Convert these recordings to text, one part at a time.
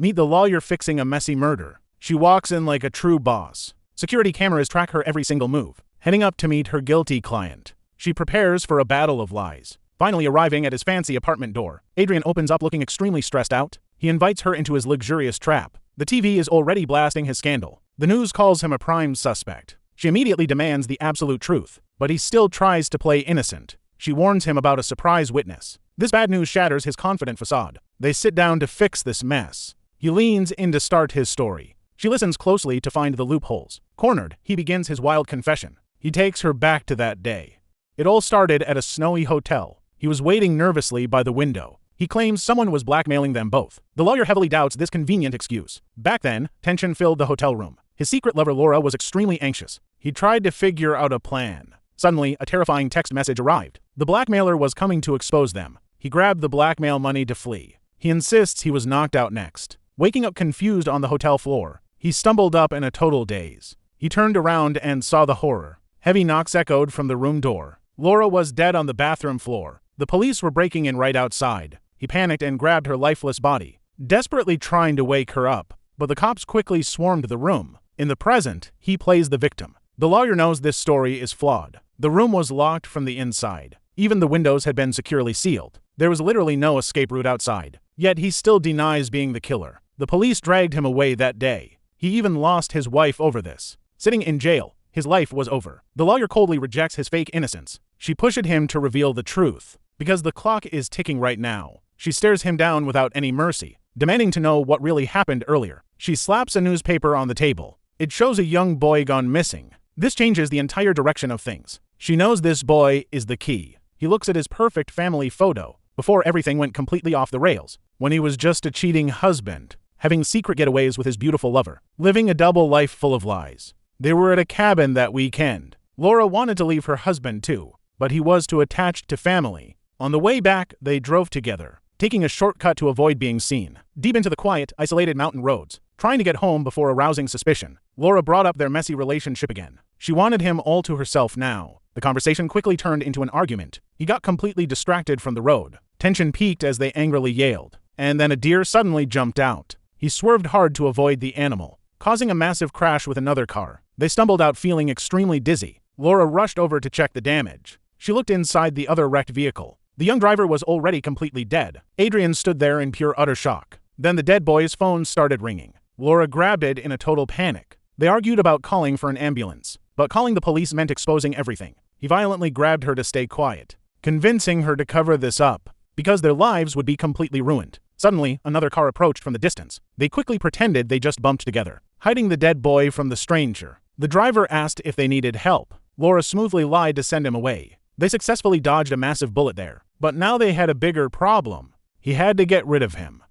Meet the lawyer fixing a messy murder. She walks in like a true boss. Security cameras track her every single move, heading up to meet her guilty client. She prepares for a battle of lies. Finally arriving at his fancy apartment door, Adrian opens up looking extremely stressed out. He invites her into his luxurious trap. The TV is already blasting his scandal. The news calls him a prime suspect. She immediately demands the absolute truth, but he still tries to play innocent. She warns him about a surprise witness. This bad news shatters his confident facade. They sit down to fix this mess. He leans in to start his story. She listens closely to find the loopholes. Cornered, he begins his wild confession. He takes her back to that day. It all started at a snowy hotel. He was waiting nervously by the window. He claims someone was blackmailing them both. The lawyer heavily doubts this convenient excuse. Back then, tension filled the hotel room. His secret lover Laura was extremely anxious. He tried to figure out a plan. Suddenly, a terrifying text message arrived. The blackmailer was coming to expose them. He grabbed the blackmail money to flee. He insists he was knocked out next. Waking up confused on the hotel floor, he stumbled up in a total daze. He turned around and saw the horror. Heavy knocks echoed from the room door. Laura was dead on the bathroom floor. The police were breaking in right outside. He panicked and grabbed her lifeless body, desperately trying to wake her up, but the cops quickly swarmed the room. In the present, he plays the victim. The lawyer knows this story is flawed. The room was locked from the inside. Even the windows had been securely sealed. There was literally no escape route outside. Yet he still denies being the killer. The police dragged him away that day. He even lost his wife over this. Sitting in jail, his life was over. The lawyer coldly rejects his fake innocence. She pushed him to reveal the truth. Because the clock is ticking right now, she stares him down without any mercy, demanding to know what really happened earlier. She slaps a newspaper on the table. It shows a young boy gone missing. This changes the entire direction of things. She knows this boy is the key. He looks at his perfect family photo, before everything went completely off the rails, when he was just a cheating husband, having secret getaways with his beautiful lover, living a double life full of lies. They were at a cabin that weekend. Laura wanted to leave her husband too, but he was too attached to family. On the way back, they drove together, taking a shortcut to avoid being seen, deep into the quiet, isolated mountain roads, trying to get home before arousing suspicion. Laura brought up their messy relationship again. She wanted him all to herself now. The conversation quickly turned into an argument. He got completely distracted from the road. Tension peaked as they angrily yelled. And then a deer suddenly jumped out. He swerved hard to avoid the animal, causing a massive crash with another car. They stumbled out feeling extremely dizzy. Laura rushed over to check the damage. She looked inside the other wrecked vehicle. The young driver was already completely dead. Adrian stood there in pure utter shock. Then the dead boy's phone started ringing. Laura grabbed it in a total panic. They argued about calling for an ambulance, but calling the police meant exposing everything. He violently grabbed her to stay quiet, convincing her to cover this up, because their lives would be completely ruined. Suddenly, another car approached from the distance. They quickly pretended they just bumped together, hiding the dead boy from the stranger. The driver asked if they needed help. Laura smoothly lied to send him away. They successfully dodged a massive bullet there, but now they had a bigger problem. He had to get rid of him.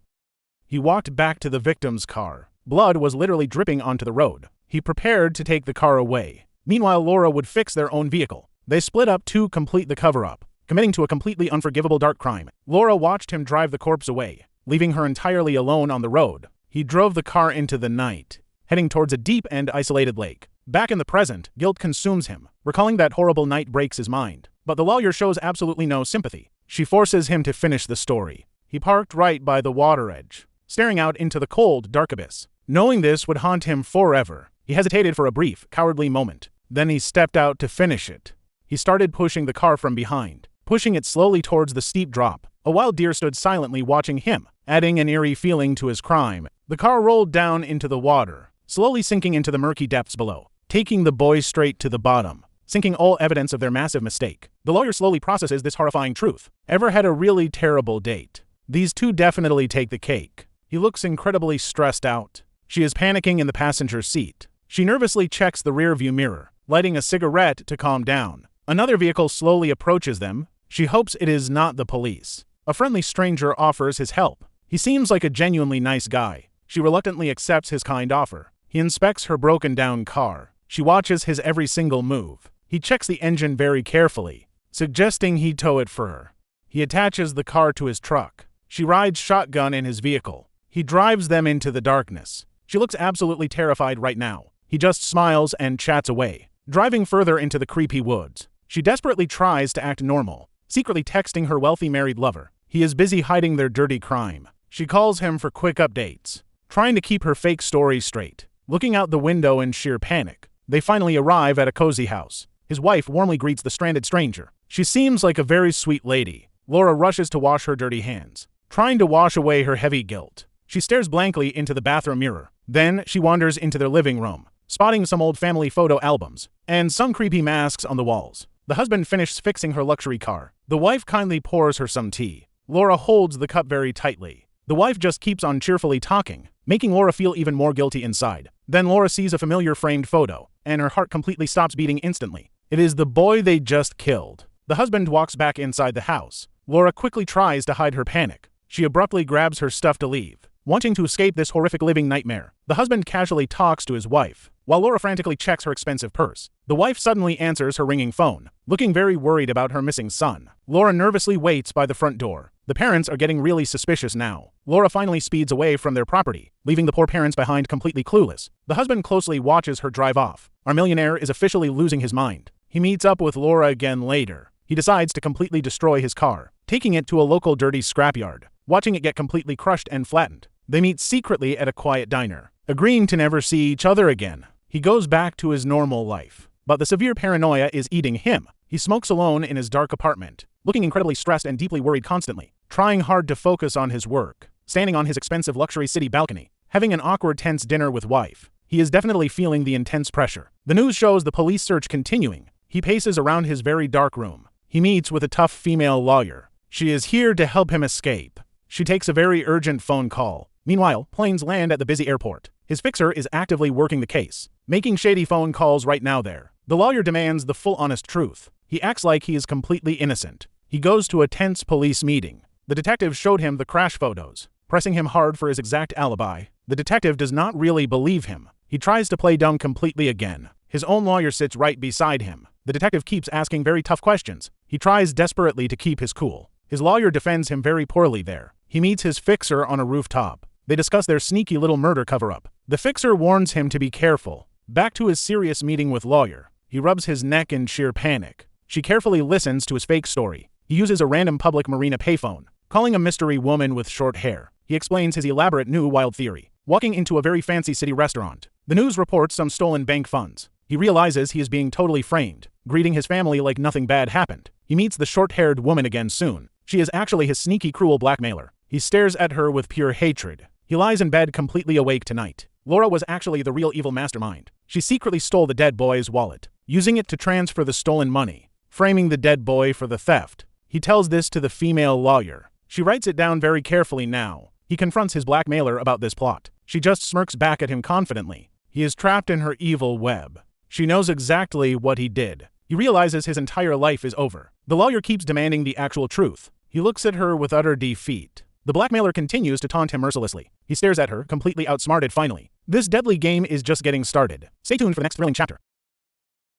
He walked back to the victim's car. Blood was literally dripping onto the road. He prepared to take the car away. Meanwhile, Laura would fix their own vehicle. They split up to complete the cover-up, committing to a completely unforgivable dark crime. Laura watched him drive the corpse away, leaving her entirely alone on the road. He drove the car into the night, heading towards a deep and isolated lake. Back in the present, guilt consumes him. Recalling that horrible night breaks his mind. But the lawyer shows absolutely no sympathy. She forces him to finish the story. He parked right by the water edge, staring out into the cold, dark abyss. Knowing this would haunt him forever, he hesitated for a brief, cowardly moment. Then he stepped out to finish it. He started pushing the car from behind, pushing it slowly towards the steep drop. A wild deer stood silently watching him, adding an eerie feeling to his crime. The car rolled down into the water, slowly sinking into the murky depths below, taking the boys straight to the bottom, sinking all evidence of their massive mistake. The lawyer slowly processes this horrifying truth. Ever had a really terrible date? These two definitely take the cake. He looks incredibly stressed out. She is panicking in the passenger seat. She nervously checks the rearview mirror, lighting a cigarette to calm down. Another vehicle slowly approaches them. She hopes it is not the police. A friendly stranger offers his help. He seems like a genuinely nice guy. She reluctantly accepts his kind offer. He inspects her broken-down car. She watches his every single move. He checks the engine very carefully, suggesting he tow it for her. He attaches the car to his truck. She rides shotgun in his vehicle. He drives them into the darkness. She looks absolutely terrified right now. He just smiles and chats away, driving further into the creepy woods. She desperately tries to act normal, secretly texting her wealthy married lover. He is busy hiding their dirty crime. She calls him for quick updates. trying to keep her fake story straight. Looking out the window in sheer panic, they finally arrive at a cozy house. His wife warmly greets the stranded stranger. She seems like a very sweet lady. Laura rushes to wash her dirty hands, trying to wash away her heavy guilt. She stares blankly into the bathroom mirror. Then she wanders into their living room, spotting some old family photo albums and some creepy masks on the walls. The husband finishes fixing her luxury car. The wife kindly pours her some tea. Laura holds the cup very tightly. The wife just keeps on cheerfully talking, making Laura feel even more guilty inside. Then Laura sees a familiar framed photo, and her heart completely stops beating instantly. It is the boy they just killed. The husband walks back inside the house. Laura quickly tries to hide her panic. She abruptly grabs her stuff to leave, wanting to escape this horrific living nightmare. The husband casually talks to his wife, while Laura frantically checks her expensive purse. The wife suddenly answers her ringing phone, looking very worried about her missing son. Laura nervously waits by the front door. The parents are getting really suspicious now. Laura finally speeds away from their property, leaving the poor parents behind completely clueless. The husband closely watches her drive off. Our millionaire is officially losing his mind. He meets up with Laura again later. He decides to completely destroy his car, taking it to a local dirty scrapyard, watching it get completely crushed and flattened. They meet secretly at a quiet diner, agreeing to never see each other again. He goes back to his normal life, but the severe paranoia is eating him. He smokes alone in his dark apartment, looking incredibly stressed and deeply worried constantly, trying hard to focus on his work, standing on his expensive luxury city balcony, having an awkward tense dinner with wife. He is definitely feeling the intense pressure. The news shows the police search continuing. He paces around his very dark room. He meets with a tough female lawyer. She is here to help him escape. She takes a very urgent phone call. Meanwhile, planes land at the busy airport. His fixer is actively working the case, making shady phone calls right now there. The lawyer demands the full honest truth. He acts like he is completely innocent. He goes to a tense police meeting. The detective showed him the crash photos, pressing him hard for his exact alibi. The detective does not really believe him. He tries to play dumb completely again. His own lawyer sits right beside him. The detective keeps asking very tough questions. He tries desperately to keep his cool. His lawyer defends him very poorly there. He meets his fixer on a rooftop. They discuss their sneaky little murder cover-up. The fixer warns him to be careful. Back to his serious meeting with lawyer. He rubs his neck in sheer panic. She carefully listens to his fake story. He uses a random public marina payphone, calling a mystery woman with short hair. He explains his elaborate new wild theory, walking into a very fancy city restaurant. The news reports some stolen bank funds. He realizes he is being totally framed, greeting his family like nothing bad happened. He meets the short-haired woman again soon. She is actually his sneaky, cruel blackmailer. He stares at her with pure hatred. He lies in bed completely awake tonight. Laura was actually the real evil mastermind. She secretly stole the dead boy's wallet, using it to transfer the stolen money, framing the dead boy for the theft. He tells this to the female lawyer. She writes it down very carefully now. He confronts his blackmailer about this plot. She just smirks back at him confidently. He is trapped in her evil web. She knows exactly what he did. He realizes his entire life is over. The lawyer keeps demanding the actual truth. He looks at her with utter defeat. The blackmailer continues to taunt him mercilessly. He stares at her, completely outsmarted finally. This deadly game is just getting started. Stay tuned for the next thrilling chapter.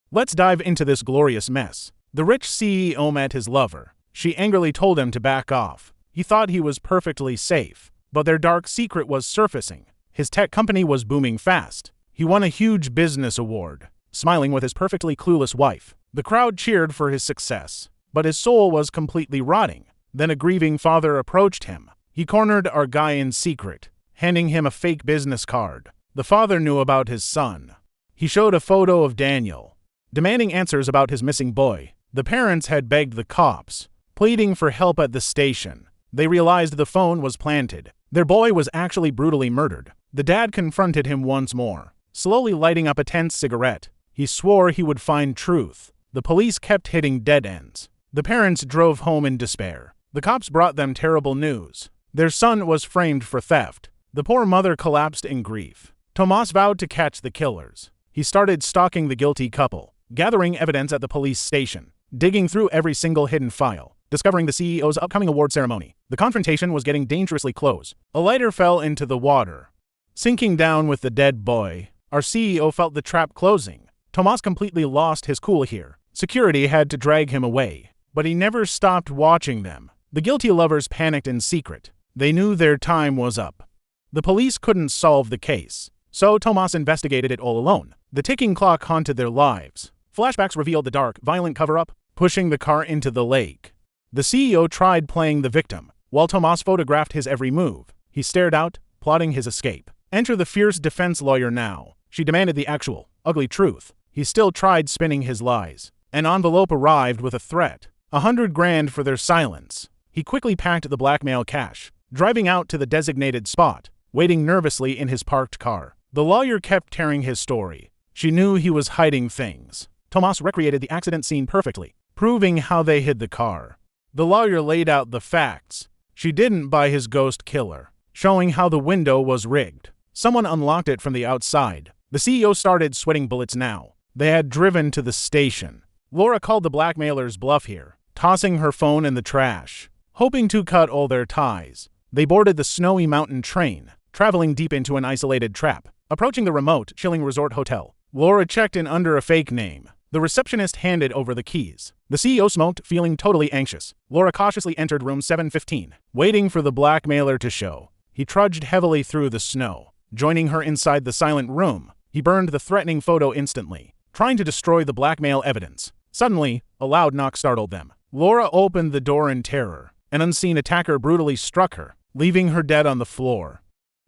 Let's dive into this glorious mess. The rich CEO met his lover. She angrily told him to back off. He thought he was perfectly safe, but their dark secret was surfacing. His tech company was booming fast. He won a huge business award, smiling with his perfectly clueless wife. The crowd cheered for his success, but his soul was completely rotting. Then a grieving father approached him. He cornered our guy in secret, handing him a fake business card. The father knew about his son. He showed a photo of Daniel, demanding answers about his missing boy. The parents had begged the cops, pleading for help at the station. They realized the phone was planted. Their boy was actually brutally murdered. The dad confronted him once more, slowly lighting up a tense cigarette. He swore he would find truth. The police kept hitting dead ends. The parents drove home in despair. The cops brought them terrible news. Their son was framed for theft. The poor mother collapsed in grief. Tomas vowed to catch the killers. He started stalking the guilty couple, gathering evidence at the police station, digging through every single hidden file, discovering the CEO's upcoming award ceremony. The confrontation was getting dangerously close. A lighter fell into the water, sinking down with the dead boy. Our CEO felt the trap closing. Tomas completely lost his cool here. Security had to drag him away, but he never stopped watching them. The guilty lovers panicked in secret. They knew their time was up. The police couldn't solve the case, so Tomas investigated it all alone. The ticking clock haunted their lives. Flashbacks revealed the dark, violent cover-up, pushing the car into the lake. The CEO tried playing the victim, while Tomas photographed his every move. He stared out, plotting his escape. Enter the fierce defense lawyer now. She demanded the actual, ugly truth. He still tried spinning his lies. An envelope arrived with a threat. 100 grand for their silence. He quickly packed the blackmail cash, driving out to the designated spot, waiting nervously in his parked car. The lawyer kept tearing his story. She knew he was hiding things. Tomas recreated the accident scene perfectly, proving how they hid the car. The lawyer laid out the facts. She didn't buy his ghost killer, showing how the window was rigged. Someone unlocked it from the outside. The CEO started sweating bullets now. They had driven to the station. Laura called the blackmailer's bluff here, tossing her phone in the trash. Hoping to cut all their ties, they boarded the snowy mountain train, traveling deep into an isolated trap. Approaching the remote, chilling resort hotel, Laura checked in under a fake name. The receptionist handed over the keys. The CEO smoked, feeling totally anxious. Laura cautiously entered room 715, waiting for the blackmailer to show. He trudged heavily through the snow. Joining her inside the silent room, he burned the threatening photo instantly, trying to destroy the blackmail evidence. Suddenly, a loud knock startled them. Laura opened the door in terror. An unseen attacker brutally struck her, leaving her dead on the floor.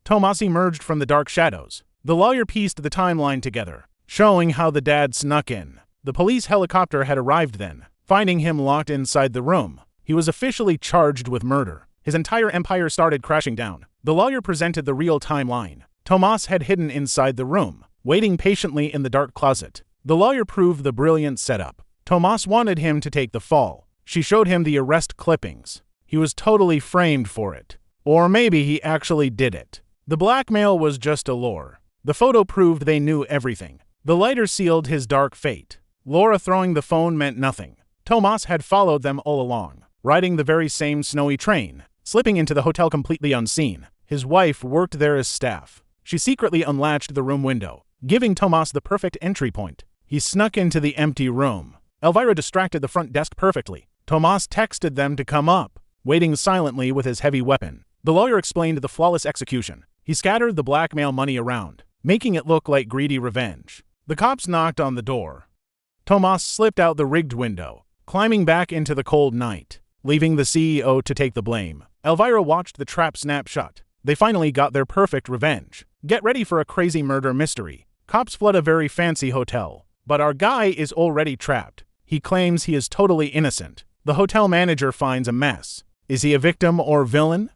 Tomas emerged from the dark shadows. The lawyer pieced the timeline together, showing how the dad snuck in. The police helicopter had arrived then, finding him locked inside the room. He was officially charged with murder. His entire empire started crashing down. The lawyer presented the real timeline. Tomas had hidden inside the room, waiting patiently in the dark closet. The lawyer proved the brilliant setup. Tomas wanted him to take the fall. She showed him the arrest clippings. He was totally framed for it. Or maybe he actually did it. The blackmail was just a lure. The photo proved they knew everything. The lighter sealed his dark fate. Laura throwing the phone meant nothing. Tomas had followed them all along, riding the very same snowy train, slipping into the hotel completely unseen. His wife worked there as staff. She secretly unlatched the room window, giving Tomas the perfect entry point. He snuck into the empty room. Elvira distracted the front desk perfectly. Tomas texted them to come up, waiting silently with his heavy weapon. The lawyer explained the flawless execution. He scattered the blackmail money around, making it look like greedy revenge. The cops knocked on the door. Tomas slipped out the rigged window, climbing back into the cold night, leaving the CEO to take the blame. Elvira watched the trap snap shut. They finally got their perfect revenge. Get ready for a crazy murder mystery. Cops flood a very fancy hotel, but our guy is already trapped. He claims he is totally innocent. The hotel manager finds a mess. Is he a victim or villain?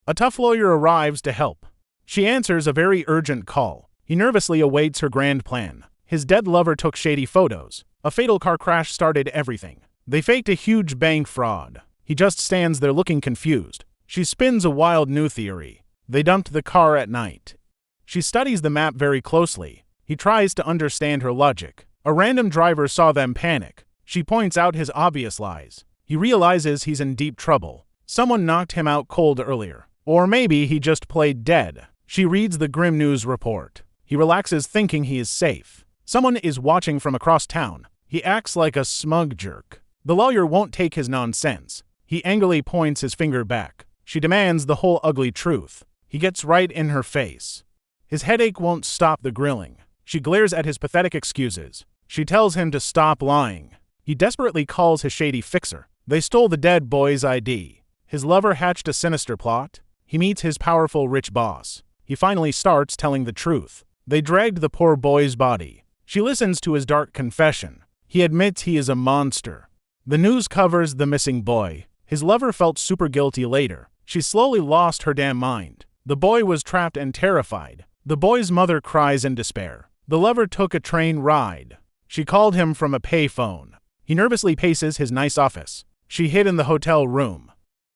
A tough lawyer arrives to help. She answers a very urgent call. He nervously awaits her grand plan. His dead lover took shady photos. A fatal car crash started everything. They faked a huge bank fraud. He just stands there looking confused. She spins a wild new theory. They dumped the car at night. She studies the map very closely. He tries to understand her logic. A random driver saw them panic. She points out his obvious lies. He realizes he's in deep trouble. Someone knocked him out cold earlier. Or maybe he just played dead. She reads the grim news report. He relaxes thinking he is safe. Someone is watching from across town. He acts like a smug jerk. The lawyer won't take his nonsense. He angrily points his finger back. She demands the whole ugly truth. He gets right in her face. His headache won't stop the grilling. She glares at his pathetic excuses. She tells him to stop lying. He desperately calls his shady fixer. They stole the dead boy's ID. His lover hatched a sinister plot. He meets his powerful rich boss. He finally starts telling the truth. They dragged the poor boy's body. She listens to his dark confession. He admits he is a monster. The news covers the missing boy. His lover felt super guilty later. She slowly lost her damn mind. The boy was trapped and terrified. The boy's mother cries in despair. The lover took a train ride. She called him from a payphone. He nervously paces his nice office. She hid in the hotel room.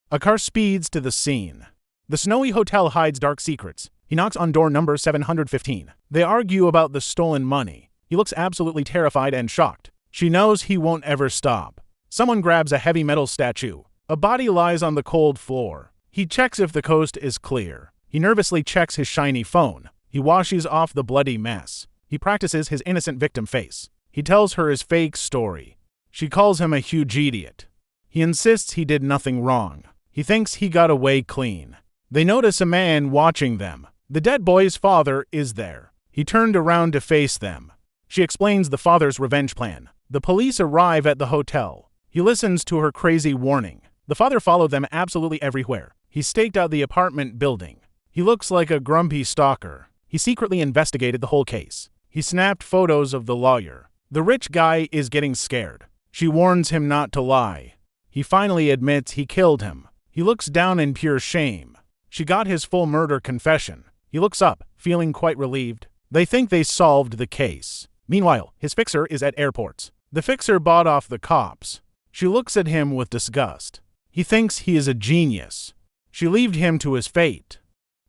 A car speeds to the scene. The snowy hotel hides dark secrets. He knocks on door number 715. They argue about the stolen money. He looks absolutely terrified and shocked. She knows he won't ever stop. Someone grabs a heavy metal statue. A body lies on the cold floor. He checks if the coast is clear. He nervously checks his shiny phone. He washes off the bloody mess. He practices his innocent victim face. He tells her his fake story. She calls him a huge idiot. He insists he did nothing wrong. He thinks he got away clean. They notice a man watching them. The dead boy's father is there. He turned around to face them. She explains the father's revenge plan. The police arrive at the hotel. He listens to her crazy warning. The father followed them absolutely everywhere. He staked out the apartment building. He looks like a grumpy stalker. He secretly investigated the whole case. He snapped photos of the lawyer. The rich guy is getting scared. She warns him not to lie. He finally admits he killed him. He looks down in pure shame. She got his full murder confession. He looks up, feeling quite relieved. They think they solved the case. Meanwhile, his fixer is at airports. The fixer bought off the cops. She looks at him with disgust. He thinks he is a genius. She left him to his fate.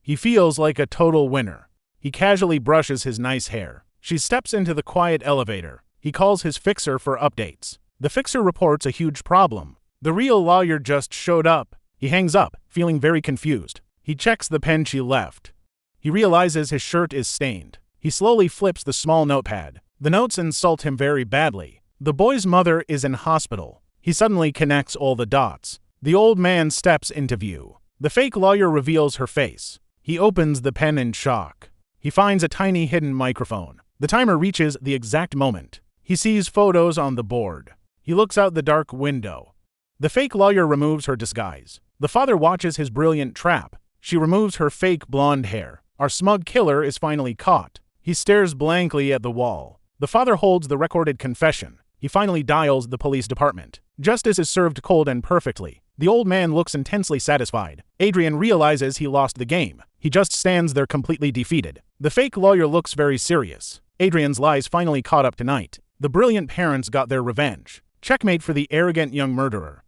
He feels like a total winner. He casually brushes his nice hair. She steps into the quiet elevator. He calls his fixer for updates. The fixer reports a huge problem. The real lawyer just showed up. He hangs up, feeling very confused. He checks the pen she left. He realizes his shirt is stained. He slowly flips the small notepad. The notes insult him very badly. The boy's mother is in hospital. He suddenly connects all the dots. The old man steps into view. The fake lawyer reveals her face. He opens the pen in shock. He finds a tiny hidden microphone. The timer reaches the exact moment. He sees photos on the board. He looks out the dark window. The fake lawyer removes her disguise. The father watches his brilliant trap. She removes her fake blonde hair. Our smug killer is finally caught. He stares blankly at the wall. The father holds the recorded confession. He finally dials the police department. Justice is served cold and perfectly. The old man looks intensely satisfied. Adrian realizes he lost the game. He just stands there completely defeated. The fake lawyer looks very serious. Adrian's lies finally caught up tonight. The brilliant parents got their revenge. Checkmate for the arrogant young murderer.